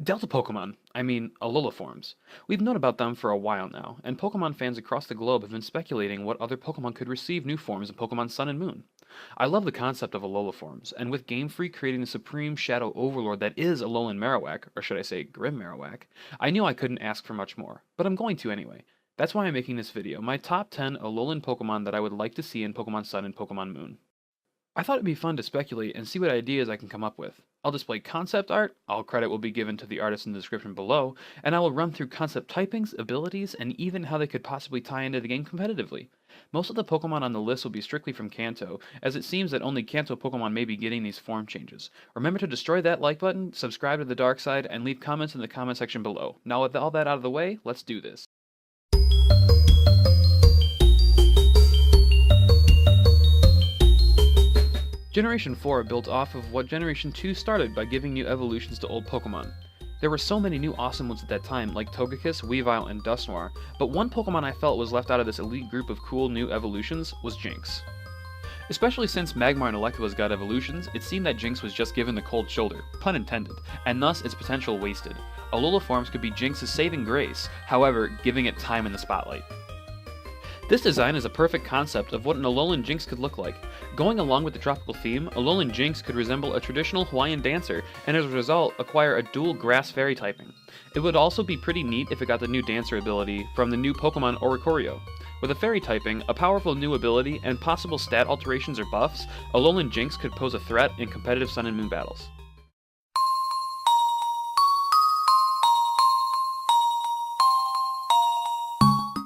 Delta Pokemon, Alola forms. We've known about them for a while now, and Pokemon fans across the globe have been speculating what other Pokemon could receive new forms in Pokemon Sun and Moon. I love the concept of Alola forms, and with Game Freak creating the supreme shadow overlord that is Alolan Marowak, or should I say Grim Marowak, I knew I couldn't ask for much more, but I'm going to anyway. That's why I'm making this video, my top 10 Alolan Pokemon that I would like to see in Pokemon Sun and Pokemon Moon. I thought it'd be fun to speculate and see what ideas I can come up with. I'll display concept art, all credit will be given to the artist in the description below, and I will run through concept typings, abilities, and even how they could possibly tie into the game competitively. Most of the Pokemon on the list will be strictly from Kanto, as it seems that only Kanto Pokemon may be getting these form changes. Remember to destroy that like button, subscribe to the dark side, and leave comments in the comment section below. Now with all that out of the way, let's do this. Generation 4 built off of what Generation 2 started by giving new evolutions to old Pokemon. There were so many new awesome ones at that time, like Togekiss, Weavile, and Dusknoir, but one Pokemon I felt was left out of this elite group of cool new evolutions was Jinx. Especially since Magmar and Electabuzz got evolutions, it seemed that Jinx was just given the cold shoulder, pun intended, and thus its potential wasted. Alola forms could be Jinx's saving grace, however, giving it time in the spotlight. This design is a perfect concept of what an Alolan Jinx could look like. Going along with the tropical theme, Alolan Jinx could resemble a traditional Hawaiian dancer, and as a result, acquire a dual grass fairy typing. It would also be pretty neat if it got the new dancer ability from the new Pokemon Oricorio. With a fairy typing, a powerful new ability, and possible stat alterations or buffs, Alolan Jinx could pose a threat in competitive Sun and Moon battles.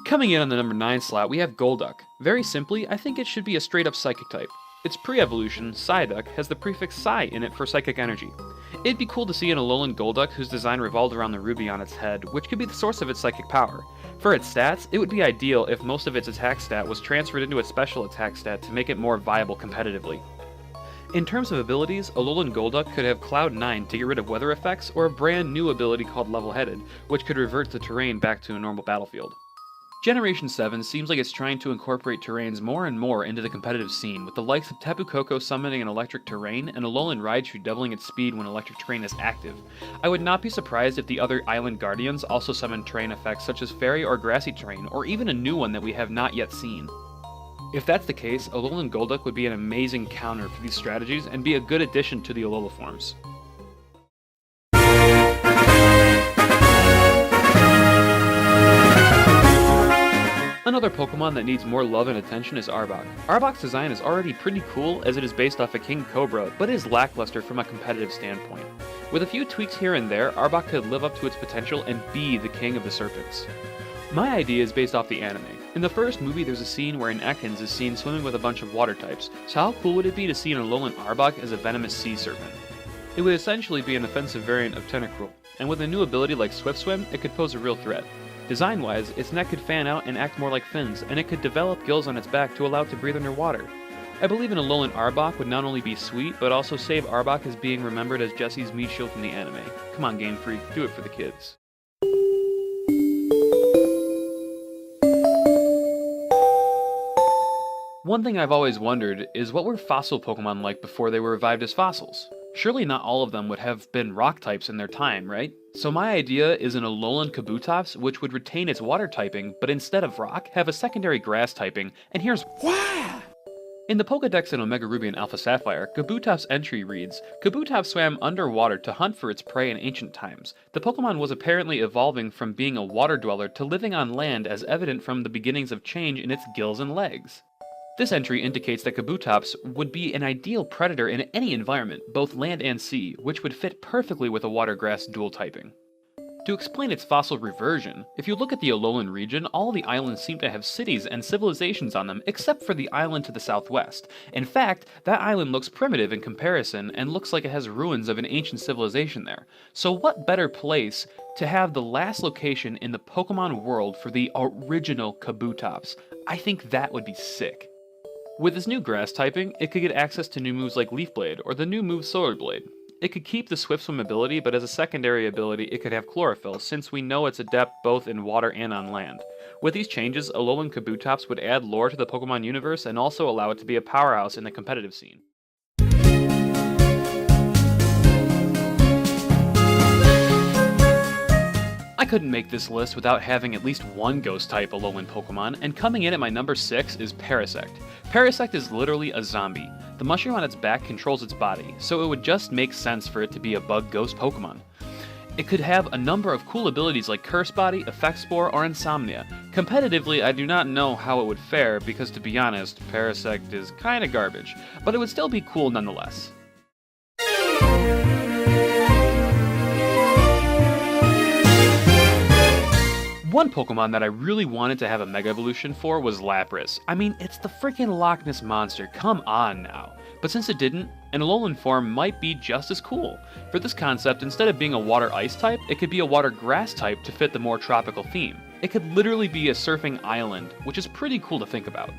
Coming in on the number 9 slot, we have Golduck. Very simply, I think it should be a straight-up Psychic type. Its pre-evolution, Psyduck, has the prefix Psy in it for Psychic Energy. It'd be cool to see an Alolan Golduck whose design revolved around the ruby on its head, which could be the source of its psychic power. For its stats, it would be ideal if most of its attack stat was transferred into its special attack stat to make it more viable competitively. In terms of abilities, Alolan Golduck could have Cloud 9 to get rid of weather effects, or a brand new ability called Level-Headed, which could revert the terrain back to a normal battlefield. Generation 7 seems like it's trying to incorporate terrains more and more into the competitive scene, with the likes of Tapu Koko summoning an electric terrain and Alolan Raichu doubling its speed when electric terrain is active. I would not be surprised if the other Island Guardians also summon terrain effects such as fairy or grassy terrain, or even a new one that we have not yet seen. If that's the case, Alolan Golduck would be an amazing counter for these strategies and be a good addition to the Alola forms. Another Pokemon that needs more love and attention is Aerbok. Aerbok's design is already pretty cool as it is based off a King Cobra, but is lackluster from a competitive standpoint. With a few tweaks here and there, Aerbok could live up to its potential and be the king of the serpents. My idea is based off the anime. In the first movie there's a scene where an Ekans is seen swimming with a bunch of water types, so how cool would it be to see an Alolan Aerbok as a venomous sea serpent? It would essentially be an offensive variant of Tentacruel, and with a new ability like Swift Swim, it could pose a real threat. Design-wise, its neck could fan out and act more like fins, and it could develop gills on its back to allow it to breathe underwater. I believe an Alolan Aerbok would not only be sweet, but also save Aerbok as being remembered as Jesse's meat shield from the anime. Come on, Game Freak, do it for the kids. One thing I've always wondered is what were fossil Pokemon like before they were revived as fossils? Surely not all of them would have been rock types in their time, right? So my idea is an Alolan Kabutops which would retain its water typing, but instead of rock, have a secondary grass typing, and here's why! In the Pokédex in Omega Ruby and Alpha Sapphire, Kabutops' entry reads, Kabutops swam underwater to hunt for its prey in ancient times. The Pokemon was apparently evolving from being a water dweller to living on land as evident from the beginnings of change in its gills and legs. This entry indicates that Kabutops would be an ideal predator in any environment, both land and sea, which would fit perfectly with a water-grass dual typing. To explain its fossil reversion, if you look at the Alolan region, all the islands seem to have cities and civilizations on them, except for the island to the southwest. In fact, that island looks primitive in comparison, and looks like it has ruins of an ancient civilization there. So what better place to have the last location in the Pokemon world for the original Kabutops? I think that would be sick. With this new grass typing, it could get access to new moves like Leaf Blade, or the new move Solar Blade. It could keep the Swift Swim ability, but as a secondary ability it could have Chlorophyll, since we know it's adept both in water and on land. With these changes, Alolan Kabutops would add lore to the Pokemon universe and also allow it to be a powerhouse in the competitive scene. couldn't make this list without having at least one Ghost-type Alolan Pokemon, and coming in at my number 6 is Parasect. Parasect is literally a zombie. The mushroom on its back controls its body, so it would just make sense for it to be a bug ghost Pokemon. It could have a number of cool abilities like Curse Body, Effect Spore, or Insomnia. Competitively, I do not know how it would fare because, to be honest, Parasect is kinda garbage, but it would still be cool nonetheless. One Pokemon that I really wanted to have a Mega Evolution for was Lapras. I mean, it's the freaking Loch Ness Monster, come on now. But since it didn't, an Alolan form might be just as cool. For this concept, instead of being a Water-Ice type, it could be a Water-Grass type to fit the more tropical theme. It could literally be a surfing island, which is pretty cool to think about.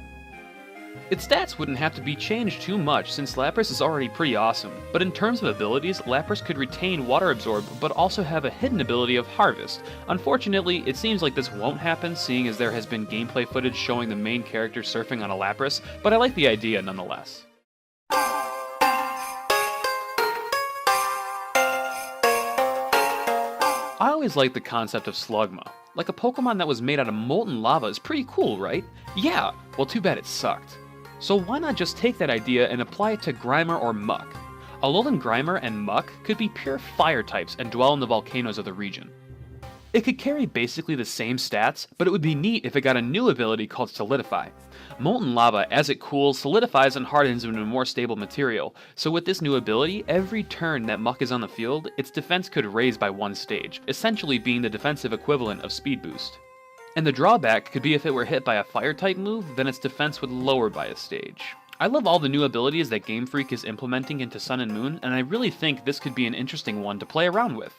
Its stats wouldn't have to be changed too much since Lapras is already pretty awesome, but in terms of abilities, Lapras could retain Water Absorb but also have a hidden ability of Harvest. Unfortunately, it seems like this won't happen seeing as there has been gameplay footage showing the main character surfing on a Lapras, but I like the idea nonetheless. I always liked the concept of Slugma. Like a Pokemon that was made out of molten lava is pretty cool, right? Yeah, well too bad it sucked. So why not just take that idea and apply it to Grimer or Muck? Alolan Grimer and Muck could be pure fire types and dwell in the volcanoes of the region. It could carry basically the same stats, but it would be neat if it got a new ability called Solidify. Molten lava, as it cools, solidifies and hardens into a more stable material, so with this new ability, every turn that Muck is on the field, its defense could raise by 1 stage, essentially being the defensive equivalent of Speed Boost. And the drawback could be if it were hit by a Fire-type move, then its defense would lower by a stage. I love all the new abilities that Game Freak is implementing into Sun and Moon, and I really think this could be an interesting one to play around with.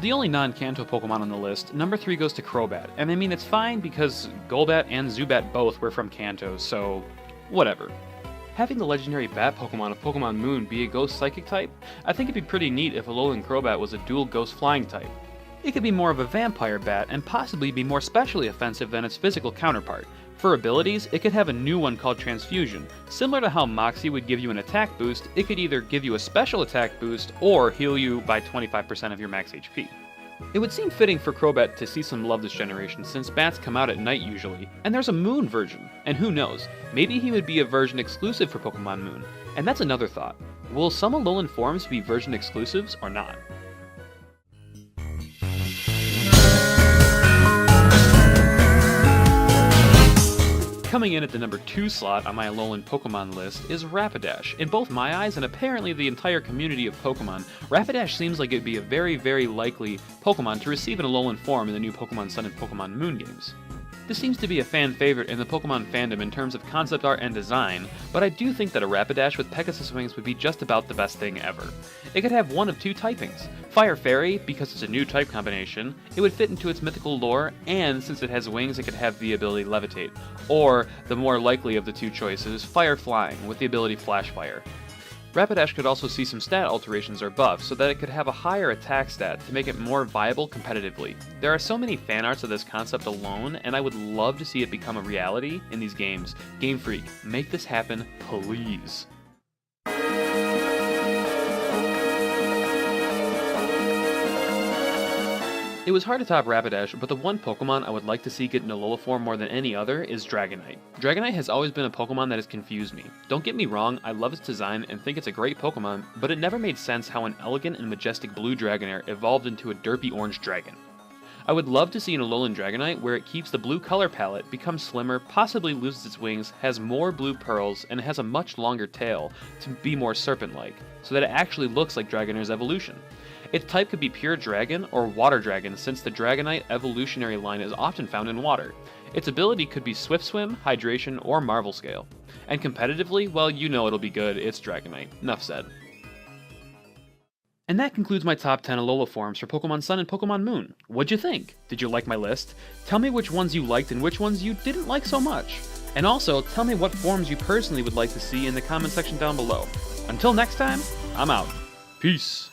The only non-Kanto Pokemon on the list, number 3 goes to Crowbad, and I mean it's fine because Golbat and Zubat both were from Kanto, so whatever. Having the legendary Bat Pokemon of Pokemon Moon be a Ghost Psychic type, I think it'd be pretty neat if Alolan Crobat was a dual Ghost Flying type. It could be more of a Vampire Bat and possibly be more specially offensive than its physical counterpart. For abilities, it could have a new one called Transfusion. Similar to how Moxie would give you an attack boost, it could either give you a special attack boost or heal you by 25% of your max HP. It would seem fitting for Crobat to see some love this generation since bats come out at night usually, and there's a Moon version, and who knows, maybe he would be a version exclusive for Pokemon Moon. And that's another thought. Will some Alolan forms be version exclusives or not? Coming in at the number 2 slot on my Alolan Pokemon list is Rapidash. In both my eyes and apparently the entire community of Pokemon, Rapidash seems like it'd be a very likely Pokemon to receive an Alolan form in the new Pokemon Sun and Pokemon Moon games. This seems to be a fan favorite in the Pokemon fandom in terms of concept art and design, but I do think that a Rapidash with Pegasus wings would be just about the best thing ever. It could have one of 2 typings. Fire Fairy, because it's a new type combination, it would fit into its mythical lore, and since it has wings it could have the ability Levitate. Or, the more likely of the 2 choices, Fire Flying, with the ability Flash Fire. Rapidash could also see some stat alterations or buffs so that it could have a higher attack stat to make it more viable competitively. There are so many fan arts of this concept alone, and I would love to see it become a reality in these games. Game Freak, make this happen, please. It was hard to top Rapidash, but the one Pokemon I would like to see get an Alola form more than any other is Dragonite. Dragonite has always been a Pokemon that has confused me. Don't get me wrong, I love its design and think it's a great Pokemon, but it never made sense how an elegant and majestic blue Dragonair evolved into a derpy orange dragon. I would love to see an Alolan Dragonite where it keeps the blue color palette, becomes slimmer, possibly loses its wings, has more blue pearls, and has a much longer tail to be more serpent-like, so that it actually looks like Dragonair's evolution. Its type could be pure dragon or water dragon since the Dragonite evolutionary line is often found in water. Its ability could be Swift Swim, Hydration, or Marvel Scale. And competitively, well, you know it'll be good, it's Dragonite. Enough said. And that concludes my top 10 Alola forms for Pokemon Sun and Pokemon Moon. What'd you think? Did you like my list? Tell me which ones you liked and which ones you didn't like so much. And also, tell me what forms you personally would like to see in the comment section down below. Until next time, I'm out. Peace.